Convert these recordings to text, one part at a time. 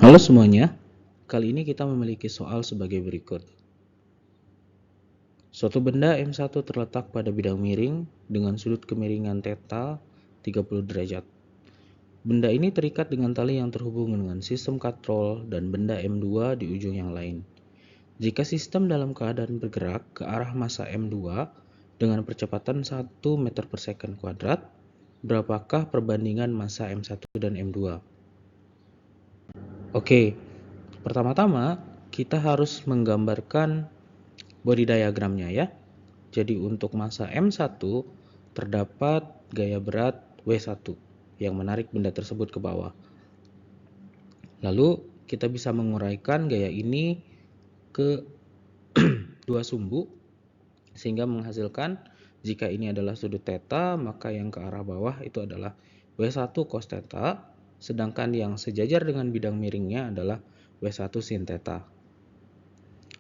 Halo semuanya, kali ini kita memiliki soal sebagai berikut. Suatu benda M1 terletak pada bidang miring dengan sudut kemiringan θ 30 derajat. Benda ini terikat dengan tali yang terhubung dengan sistem katrol dan benda M2 di ujung yang lain. Jika sistem dalam keadaan bergerak ke arah massa M2 dengan percepatan 1 meter per second kuadrat, berapakah perbandingan massa M1 dan M2? Oke, pertama-tama kita harus menggambarkan body diagramnya ya. Jadi untuk massa M1 terdapat gaya berat W1 yang menarik benda tersebut ke bawah. Lalu kita bisa menguraikan gaya ini ke dua sumbu sehingga menghasilkan jika ini adalah sudut θ, maka yang ke arah bawah itu adalah W1 cos θ, sedangkan yang sejajar dengan bidang miringnya adalah W1 sin θ.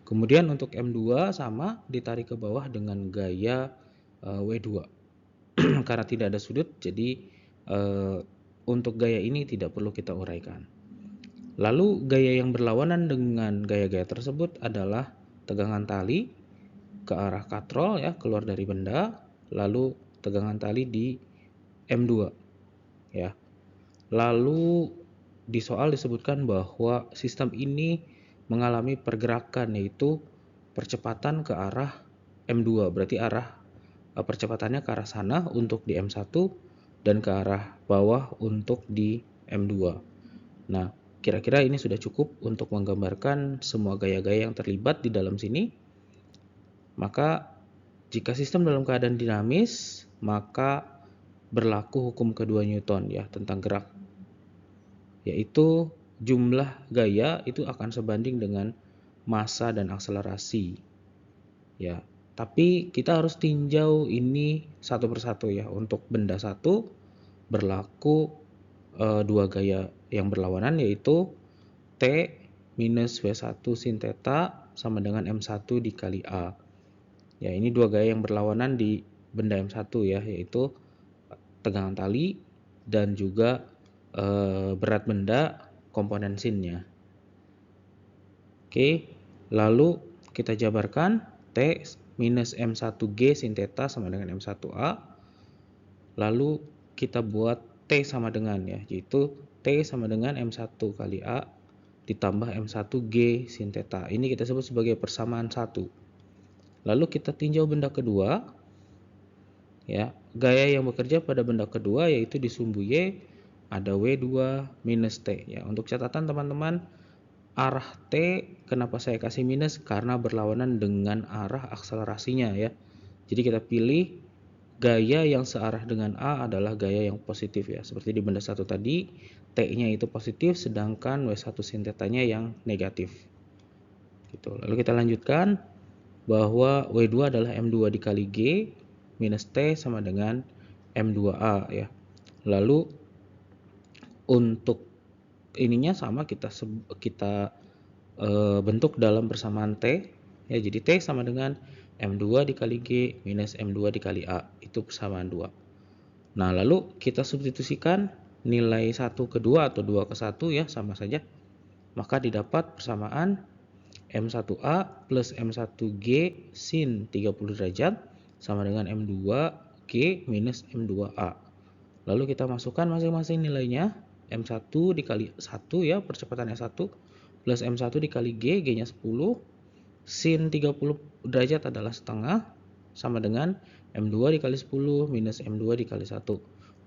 Kemudian untuk M2 sama ditarik ke bawah dengan gaya W2. Karena tidak ada sudut, jadi untuk gaya ini tidak perlu kita uraikan. Lalu gaya yang berlawanan dengan gaya-gaya tersebut adalah tegangan tali ke arah katrol ya, keluar dari benda, lalu tegangan tali di M2 ya. Lalu di soal disebutkan bahwa sistem ini mengalami pergerakan, yaitu percepatan ke arah M2, berarti arah percepatannya ke arah sana untuk di M1 dan ke arah bawah untuk di M2. Nah, kira-kira ini sudah cukup untuk menggambarkan semua gaya-gaya yang terlibat di dalam sini. Maka jika sistem dalam keadaan dinamis, maka berlaku hukum kedua Newton ya tentang gerak, yaitu jumlah gaya itu akan sebanding dengan massa dan akselerasi ya. Tapi kita harus tinjau ini satu persatu ya. Untuk benda satu berlaku dua gaya yang berlawanan, yaitu T minus W1 sin θ sama dengan M1 dikali A. Ya, ini dua gaya yang berlawanan di benda M1 ya, yaitu tegangan tali dan juga berat benda komponen sinnya. Oke, lalu kita jabarkan T minus M1G sin θ sama dengan M1A. Lalu kita buat T sama dengan ya, yaitu T sama dengan M1 kali A ditambah M1G sin θ. Ini kita sebut sebagai persamaan 1. Lalu kita tinjau benda kedua ya. Gaya yang bekerja pada benda kedua yaitu di sumbu Y ada W2 minus T ya. Untuk catatan teman-teman, arah T kenapa saya kasih minus? Karena berlawanan dengan arah akselerasinya ya. Jadi kita pilih gaya yang searah dengan A adalah gaya yang positif ya. Seperti di benda satu tadi, T-nya itu positif sedangkan W1 sin θ-nya yang negatif. Gitu. Lalu kita lanjutkan bahwa W2 adalah M2 dikali G minus T sama dengan M2A ya. Lalu untuk ininya sama kita bentuk dalam persamaan T ya. Jadi T sama dengan M2 dikali G minus M2 dikali A, itu persamaan 2. Nah, lalu kita substitusikan nilai 1 ke 2 atau 2 ke 1 ya, sama saja. Maka didapat persamaan M1A plus M1G sin 30 derajat sama dengan M2G minus M2A. Lalu kita masukkan masing-masing nilainya. M1 dikali 1 ya, percepatannya 1, plus M1 dikali G, G-nya 10, sin 30 derajat adalah setengah, sama dengan M2 dikali 10 minus M2 dikali 1.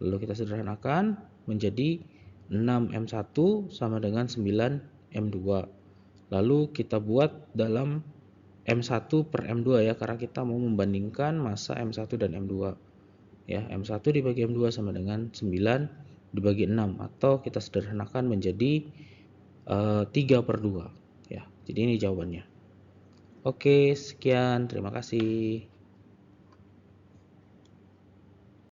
Lalu kita sederhanakan menjadi 6M1 sama dengan 9M2. Lalu kita buat dalam M1 per M2 ya, karena kita mau membandingkan massa M1 dan M2 ya. M1 dibagi M2 sama dengan 9 dibagi 6, atau kita sederhanakan menjadi 3/2 ya. Jadi ini jawabannya. Oke, sekian, terima kasih.